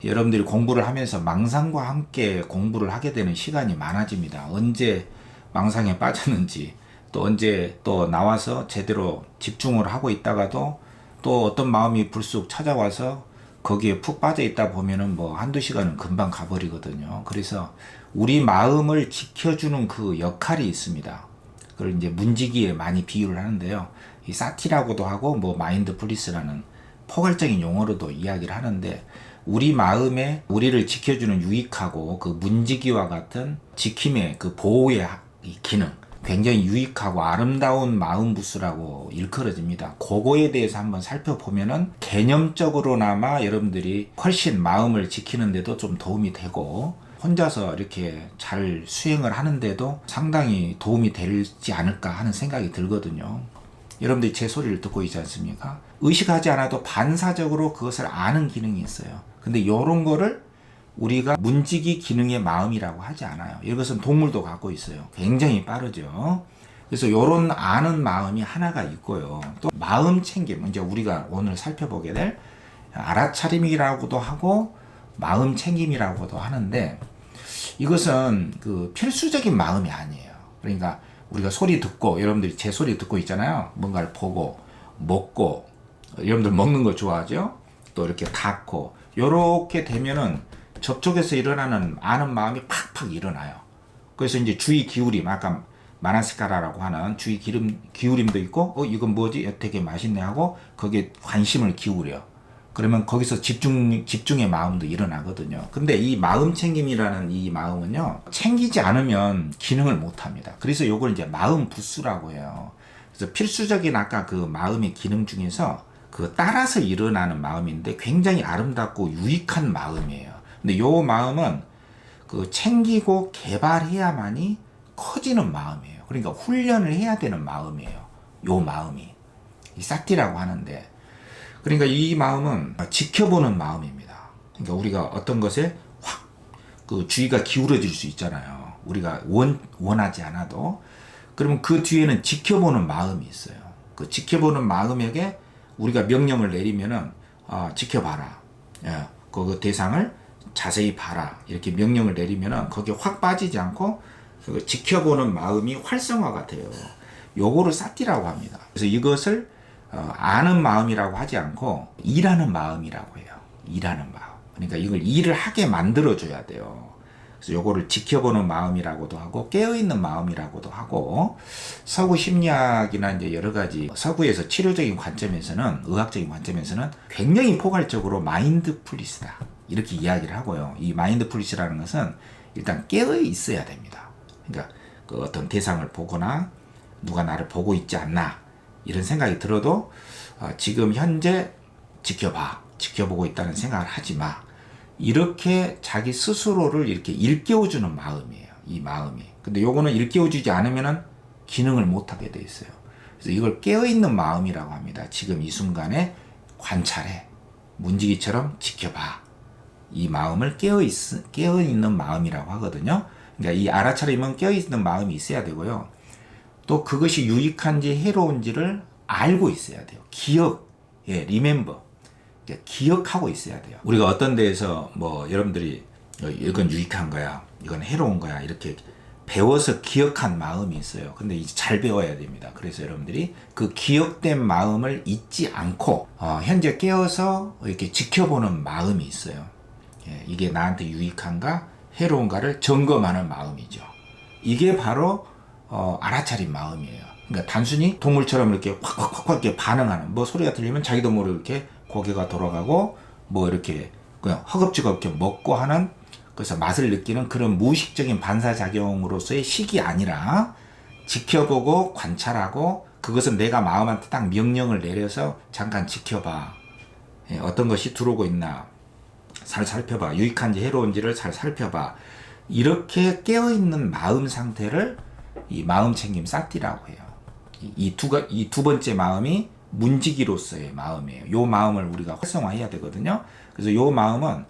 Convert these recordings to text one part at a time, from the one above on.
여러분들이 공부를 하면서 망상과 함께 공부를 하게 되는 시간이 많아집니다. 언제 망상에 빠졌는지, 또 언제 또 나와서 제대로 집중을 하고 있다가도 또 어떤 마음이 불쑥 찾아와서 거기에 푹 빠져 있다 보면은 뭐 한두 시간은 금방 가버리거든요. 그래서 우리 마음을 지켜주는 그 역할이 있습니다. 그걸 이제 문지기에 많이 비유를 하는데요. 이 사티라고도 하고 뭐 마인드풀리스라는 포괄적인 용어로도 이야기를 하는데, 우리 마음에 우리를 지켜주는 유익하고 그 문지기와 같은 지킴의 그 보호의 기능, 굉장히 유익하고 아름다운 마음 부스라고 일컬어집니다. 그거에 대해서 한번 살펴보면은 개념적으로나마 여러분들이 훨씬 마음을 지키는데도 좀 도움이 되고, 혼자서 이렇게 잘 수행을 하는데도 상당히 도움이 되지 않을까 하는 생각이 들거든요. 여러분들이 제 소리를 듣고 있지 않습니까? 의식하지 않아도 반사적으로 그것을 아는 기능이 있어요. 근데 이런 거를 우리가 문지기 기능의 마음이라고 하지 않아요. 이것은 동물도 갖고 있어요. 굉장히 빠르죠. 그래서 이런 아는 마음이 하나가 있고요. 또 마음 챙김, 이제 우리가 오늘 살펴보게 될 알아차림이라고도 하고 마음 챙김이라고도 하는데, 이것은 그 필수적인 마음이 아니에요. 그러니까 우리가 소리 듣고, 여러분들이 제 소리 듣고 있잖아요. 뭔가를 보고 먹고, 여러분들 먹는 거 좋아하죠? 또 이렇게 닿고, 요렇게 되면은 저쪽에서 일어나는 아는 마음이 팍팍 일어나요. 그래서 이제 주의 기울임, 아까 마나시카라라고 하는 주의 기울임도 있고, 이건 뭐지? 되게 맛있네 하고 거기에 관심을 기울여. 그러면 거기서 집중의 마음도 일어나거든요. 근데 이 마음 챙김이라는 이 마음은요, 챙기지 않으면 기능을 못 합니다. 그래서 요걸 이제 마음 부스라고 해요. 그래서 필수적인 아까 그 마음의 기능 중에서 그 따라서 일어나는 마음인데 굉장히 아름답고 유익한 마음이에요. 근데 요 마음은 그 챙기고 개발해야만이 커지는 마음이에요. 그러니까 훈련을 해야 되는 마음이에요. 요 마음이. 이 사티라고 하는데, 그러니까 이 마음은 지켜보는 마음입니다. 그러니까 우리가 어떤 것에 확 그 주의가 기울어질 수 있잖아요. 우리가 원하지 않아도. 그러면 그 뒤에는 지켜보는 마음이 있어요. 그 지켜보는 마음에게 우리가 명령을 내리면은, 지켜봐라. 예, 그 대상을 자세히 봐라. 이렇게 명령을 내리면은 거기에 확 빠지지 않고 그 지켜보는 마음이 활성화가 돼요. 요거를 사티라고 합니다. 그래서 이것을 아는 마음이라고 하지 않고 일하는 마음이라고 해요. 일하는 마음. 그러니까 이걸 일을 하게 만들어줘야 돼요. 그래서 요거를 지켜보는 마음이라고도 하고 깨어있는 마음이라고도 하고, 서구 심리학이나 이제 여러 가지 서구에서 치료적인 관점에서는, 의학적인 관점에서는 굉장히 포괄적으로 마인드풀리스다 이렇게 이야기를 하고요. 이 마인드풀리스라는 것은 일단 깨어 있어야 됩니다. 그러니까 그 어떤 대상을 보거나 누가 나를 보고 있지 않나 이런 생각이 들어도 지금 현재 지켜보고 있다는 생각을 하지 마. 이렇게 자기 스스로를 이렇게 일깨워주는 마음이에요. 이 마음이. 근데 요거는 일깨워주지 않으면은 기능을 못하게 돼 있어요. 그래서 이걸 깨어있는 마음이라고 합니다. 지금 이 순간에 관찰해. 문지기처럼 지켜봐. 이 마음을 깨어있는 마음이라고 하거든요. 그러니까 이 알아차림은 깨어있는 마음이 있어야 되고요. 또 그것이 유익한지 해로운지를 알고 있어야 돼요. remember. 기억하고 있어야 돼요. 우리가 어떤 데에서 뭐 여러분들이 이건 유익한 거야, 이건 해로운 거야 이렇게 배워서 기억한 마음이 있어요. 근데 이제 잘 배워야 됩니다. 그래서 여러분들이 그 기억된 마음을 잊지 않고 현재 깨어서 이렇게 지켜보는 마음이 있어요. 이게 나한테 유익한가 해로운가를 점검하는 마음이죠. 이게 바로 알아차린 마음이에요. 그러니까 단순히 동물처럼 이렇게 확 이렇게 반응하는, 뭐 소리가 들리면 자기도 모르게 이렇게 고개가 돌아가고 뭐 이렇게 그냥 허겁지겁 먹고 하는, 그래서 맛을 느끼는 그런 무의식적인 반사작용으로서의 식이 아니라 지켜보고 관찰하고, 그것은 내가 마음한테 딱 명령을 내려서 잠깐 지켜봐. 어떤 것이 들어오고 있나 잘 살펴봐. 유익한지 해로운지를 잘 살펴봐. 이렇게 깨어있는 마음 상태를 이 마음 챙김 사티라고 해요. 이 두 번째 마음이 문지기로서의 마음이에요. 요 마음을 우리가 활성화해야 되거든요. 그래서 요 마음은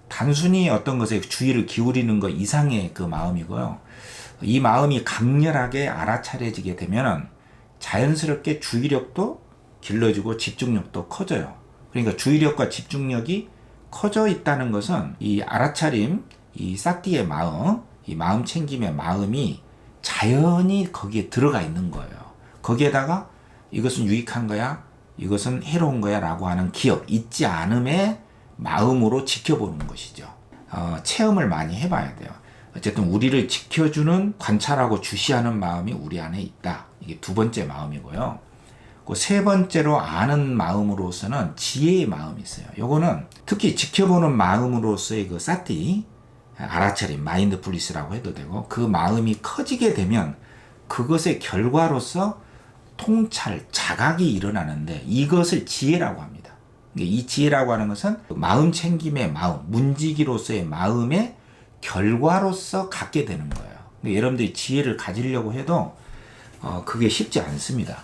단순히 어떤 것에 주의를 기울이는 것 이상의 그 마음이고요. 이 마음이 강렬하게 알아차려지게 되면 자연스럽게 주의력도 길러지고 집중력도 커져요. 그러니까 주의력과 집중력이 커져 있다는 것은 이 알아차림, 이 싹디의 마음, 이 마음 챙김의 마음이 자연히 거기에 들어가 있는 거예요. 거기에다가 이것은 유익한 거야, 이것은 해로운 거야 라고 하는 기억, 잊지 않음의 마음으로 지켜보는 것이죠. 체험을 많이 해봐야 돼요. 어쨌든 우리를 지켜주는, 관찰하고 주시하는 마음이 우리 안에 있다. 이게 두 번째 마음이고요. 그 세 번째로 아는 마음으로서는 지혜의 마음이 있어요. 요거는 특히 지켜보는 마음으로서의 그 사티, 알아차림, 마인드풀리스라고 해도 되고, 그 마음이 커지게 되면 그것의 결과로서 통찰, 자각이 일어나는데 이것을 지혜라고 합니다. 이 지혜라고 하는 것은 마음 챙김의 마음, 문지기로서의 마음의 결과로서 갖게 되는 거예요. 여러분들이 지혜를 가지려고 해도 그게 쉽지 않습니다.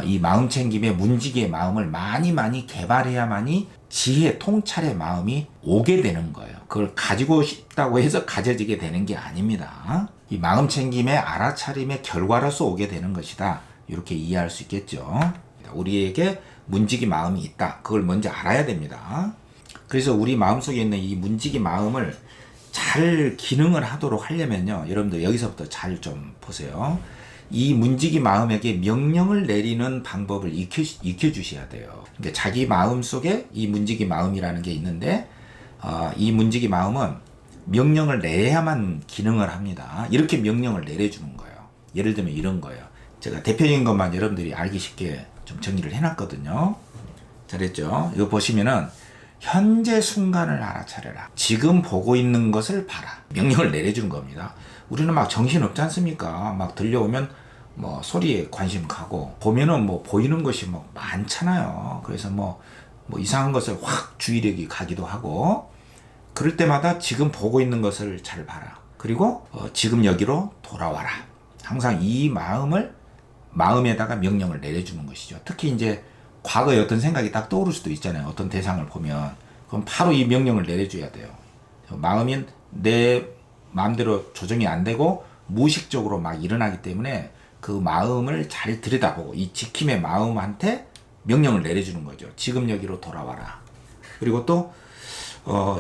이 마음 챙김의 문지기의 마음을 많이 개발해야만이 지혜, 통찰의 마음이 오게 되는 거예요. 그걸 가지고 싶다고 해서 가져지게 되는 게 아닙니다. 이 마음 챙김의 알아차림의 결과로서 오게 되는 것이다. 이렇게 이해할 수 있겠죠. 우리에게 문지기 마음이 있다. 그걸 먼저 알아야 됩니다. 그래서 우리 마음속에 있는 이 문지기 마음을 잘 기능을 하도록 하려면요, 여러분들 여기서부터 잘 좀 보세요. 이 문지기 마음에게 명령을 내리는 방법을 익혀주셔야 돼요. 그러니까 자기 마음 속에 이 문지기 마음이라는 게 있는데, 이 문지기 마음은 명령을 내야만 기능을 합니다. 이렇게 명령을 내려주는 거예요. 예를 들면 이런 거예요. 제가 대표적인 것만 여러분들이 알기 쉽게 좀 정리를 해놨거든요. 잘했죠? 이거 보시면은 현재 순간을 알아차려라. 지금 보고 있는 것을 봐라. 명령을 내려주는 겁니다. 우리는 막 정신 없지 않습니까? 막 들려오면 뭐 소리에 관심 가고, 보면은 뭐 보이는 것이 뭐 많잖아요. 그래서 뭐 이상한 것을 확 주의력이 가기도 하고, 그럴 때마다 지금 보고 있는 것을 잘 봐라. 그리고 지금 여기로 돌아와라. 항상 이 마음에다가 명령을 내려주는 것이죠. 특히 이제 과거에 어떤 생각이 딱 떠오를 수도 있잖아요. 어떤 대상을 보면. 그럼 바로 이 명령을 내려줘야 돼요. 마음이 내 마음대로 조정이 안 되고 무의식적으로 막 일어나기 때문에 그 마음을 잘 들여다보고 이 지킴의 마음한테 명령을 내려주는 거죠. 지금 여기로 돌아와라. 그리고 또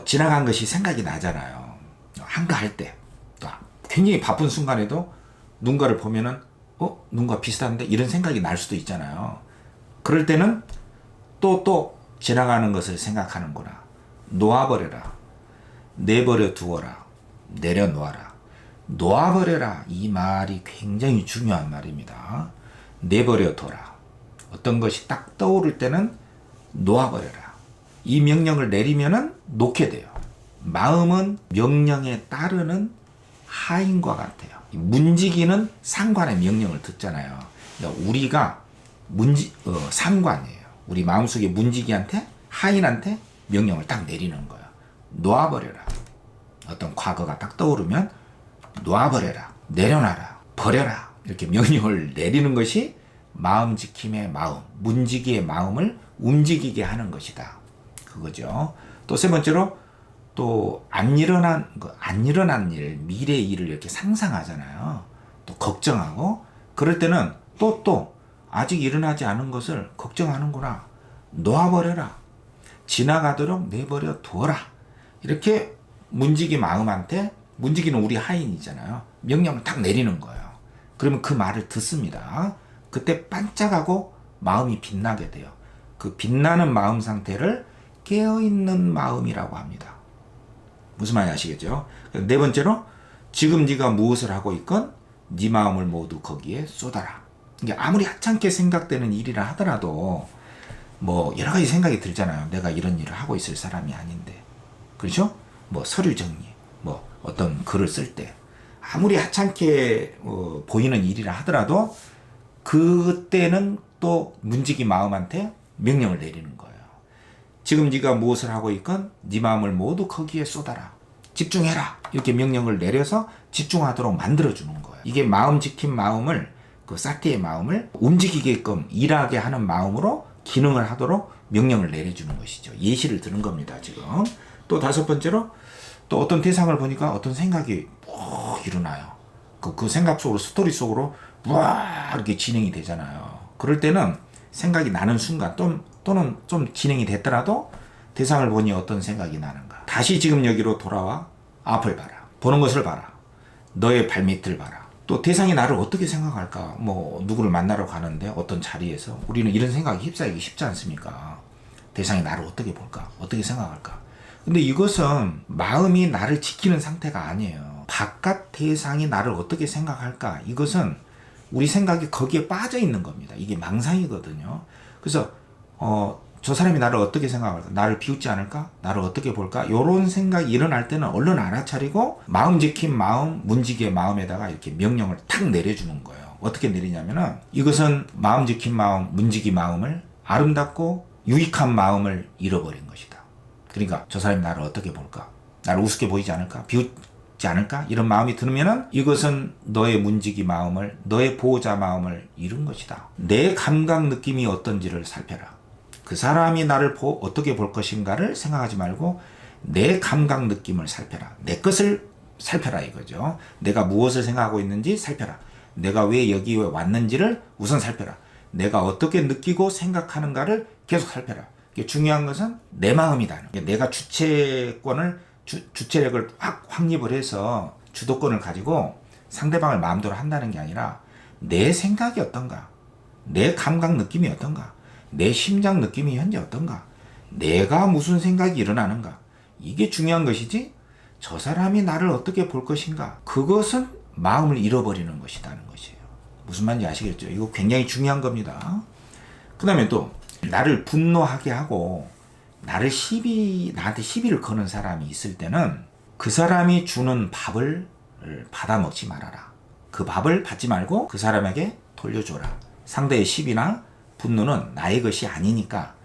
지나간 것이 생각이 나잖아요. 한가할 때, 또 굉장히 바쁜 순간에도 누군가를 보면은 누군가 비슷한데 이런 생각이 날 수도 있잖아요. 그럴 때는 또 지나가는 것을 생각하는구나. 놓아버려라. 내버려 두어라. 내려놓아라. 놓아버려라. 이 말이 굉장히 중요한 말입니다. 내버려 둬라. 어떤 것이 딱 떠오를 때는 놓아버려라. 이 명령을 내리면은 놓게 돼요. 마음은 명령에 따르는 하인과 같아요. 문지기는 상관의 명령을 듣잖아요. 그러니까 우리가 상관이에요. 우리 마음속에 문지기한테, 하인한테 명령을 딱 내리는 거예요. 놓아버려라. 어떤 과거가 딱 떠오르면 놓아버려라. 내려놔라. 버려라. 이렇게 명령을 내리는 것이 마음 지킴의 마음, 문지기의 마음을 움직이게 하는 것이다. 그거죠. 또 세 번째로, 또 안 일어난 일, 미래의 일을 이렇게 상상하잖아요. 또 걱정하고, 그럴 때는 또 아직 일어나지 않은 것을 걱정하는구나. 놓아버려라. 지나가도록 내버려 두어라. 이렇게 문지기 마음한테, 문지기는 우리 하인이잖아요. 명령을 딱 내리는 거예요. 그러면 그 말을 듣습니다. 그때 반짝하고 마음이 빛나게 돼요. 그 빛나는 마음 상태를 깨어있는 마음이라고 합니다. 무슨 말인지 아시겠죠? 네 번째로, 지금 네가 무엇을 하고 있건 네 마음을 모두 거기에 쏟아라. 그러니까 아무리 하찮게 생각되는 일이라 하더라도 뭐 여러 가지 생각이 들잖아요. 내가 이런 일을 하고 있을 사람이 아닌데, 그렇죠? 뭐 서류 정리, 뭐 어떤 글을 쓸 때 아무리 하찮게 보이는 일이라 하더라도 그때는 또 문지기 마음한테 명령을 내리는 거예요. 지금 네가 무엇을 하고 있건 네 마음을 모두 거기에 쏟아라. 집중해라. 이렇게 명령을 내려서 집중하도록 만들어주는 거예요. 이게 마음 지킨 마음을, 그 사티의 마음을 움직이게끔 일하게 하는 마음으로 기능을 하도록 명령을 내려주는 것이죠. 예시를 드는 겁니다, 지금. 또 다섯 번째로, 또 어떤 대상을 보니까 어떤 생각이 일어나요. 그 생각 속으로, 스토리 속으로 이렇게 진행이 되잖아요. 그럴 때는 생각이 나는 순간, 또는 좀 진행이 됐더라도 대상을 보니 어떤 생각이 나는가? 다시 지금 여기로 돌아와 앞을 봐라. 보는 것을 봐라. 너의 발밑을 봐라. 또 대상이 나를 어떻게 생각할까? 뭐 누구를 만나러 가는데 어떤 자리에서 우리는 이런 생각에 휩싸이기 쉽지 않습니까? 대상이 나를 어떻게 볼까? 어떻게 생각할까? 근데 이것은 마음이 나를 지키는 상태가 아니에요. 바깥 대상이 나를 어떻게 생각할까? 이것은 우리 생각이 거기에 빠져 있는 겁니다. 이게 망상이거든요. 그래서 저 사람이 나를 어떻게 생각할까? 나를 비웃지 않을까? 나를 어떻게 볼까? 이런 생각이 일어날 때는 얼른 알아차리고 마음 지킨 마음, 문지기의 마음에다가 이렇게 명령을 탁 내려주는 거예요. 어떻게 내리냐면은 이것은 마음 지킨 마음, 문지기 마음을 아름답고 유익한 마음을 잃어버린 것이다. 그러니까 저 사람이 나를 어떻게 볼까? 나를 우습게 보이지 않을까? 비웃지 않을까? 이런 마음이 들면은 이것은 너의 문지기 마음을, 너의 보호자 마음을 잃은 것이다. 내 감각 느낌이 어떤지를 살펴라. 그 사람이 나를 어떻게 볼 것인가를 생각하지 말고 내 감각 느낌을 살펴라. 내 것을 살펴라 이거죠. 내가 무엇을 생각하고 있는지 살펴라. 내가 왜 여기에 왔는지를 우선 살펴라. 내가 어떻게 느끼고 생각하는가를 계속 살펴라. 중요한 것은 내 마음이다. 내가 주체권을 주체력을 확립을 해서 주도권을 가지고 상대방을 마음대로 한다는 게 아니라 내 생각이 어떤가, 내 감각 느낌이 어떤가, 내 심장 느낌이 현재 어떤가, 내가 무슨 생각이 일어나는가, 이게 중요한 것이지 저 사람이 나를 어떻게 볼 것인가, 그것은 마음을 잃어버리는 것이라는 것이에요. 무슨 말인지 아시겠죠? 이거 굉장히 중요한 겁니다. 그 다음에 또 나를 분노하게 하고 나한테 시비를 거는 사람이 있을 때는 그 사람이 주는 밥을 받아 먹지 말아라. 그 밥을 받지 말고 그 사람에게 돌려줘라. 상대의 시비나 분노는 나의 것이 아니니까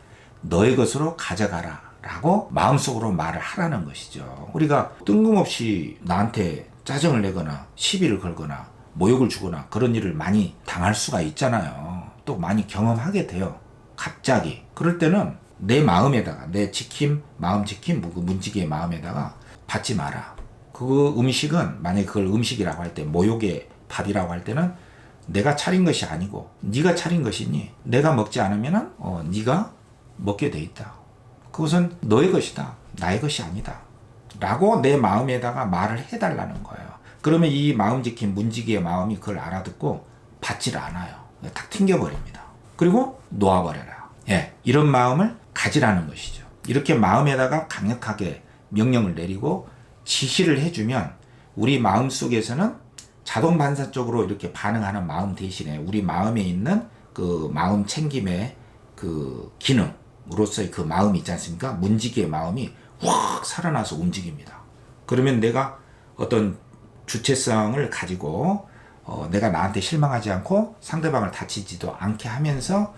너의 것으로 가져가라 라고 마음속으로 말을 하라는 것이죠. 우리가 뜬금없이 나한테 짜증을 내거나 시비를 걸거나 모욕을 주거나 그런 일을 많이 당할 수가 있잖아요. 또 많이 경험하게 돼요. 갑자기. 그럴 때는 내 마음에다가, 내 마음 지킴, 문지기의 마음에다가 받지 마라. 그 음식은 만약에 그걸 음식이라고 할 때, 모욕의 밥이라고 할 때는 내가 차린 것이 아니고 네가 차린 것이니 내가 먹지 않으면 네가 먹게 돼 있다. 그것은 너의 것이다. 나의 것이 아니다. 라고 내 마음에다가 말을 해달라는 거예요. 그러면 이 마음 지킨 문지기의 마음이 그걸 알아듣고 받지를 않아요. 탁 튕겨버립니다. 그리고 놓아버려라. 이런 마음을 가지라는 것이죠. 이렇게 마음에다가 강력하게 명령을 내리고 지시를 해주면 우리 마음 속에서는 자동 반사적으로 이렇게 반응하는 마음 대신에 우리 마음에 있는 그 마음 챙김의 그 기능으로서의 그 마음이 있지 않습니까? 문지기의 마음이 확 살아나서 움직입니다. 그러면 내가 어떤 주체성을 가지고 내가 나한테 실망하지 않고 상대방을 다치지도 않게 하면서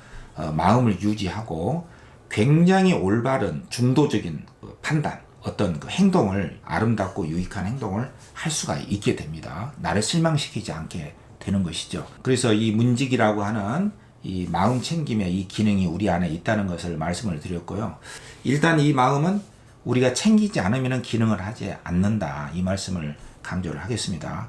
마음을 유지하고 굉장히 올바른 중도적인 판단, 어떤 그 행동을, 아름답고 유익한 행동을 할 수가 있게 됩니다. 나를 실망시키지 않게 되는 것이죠. 그래서 이 문지기라고 하는 이 마음 챙김의 이 기능이 우리 안에 있다는 것을 말씀을 드렸고요. 일단 이 마음은 우리가 챙기지 않으면 기능을 하지 않는다. 이 말씀을 강조를 하겠습니다.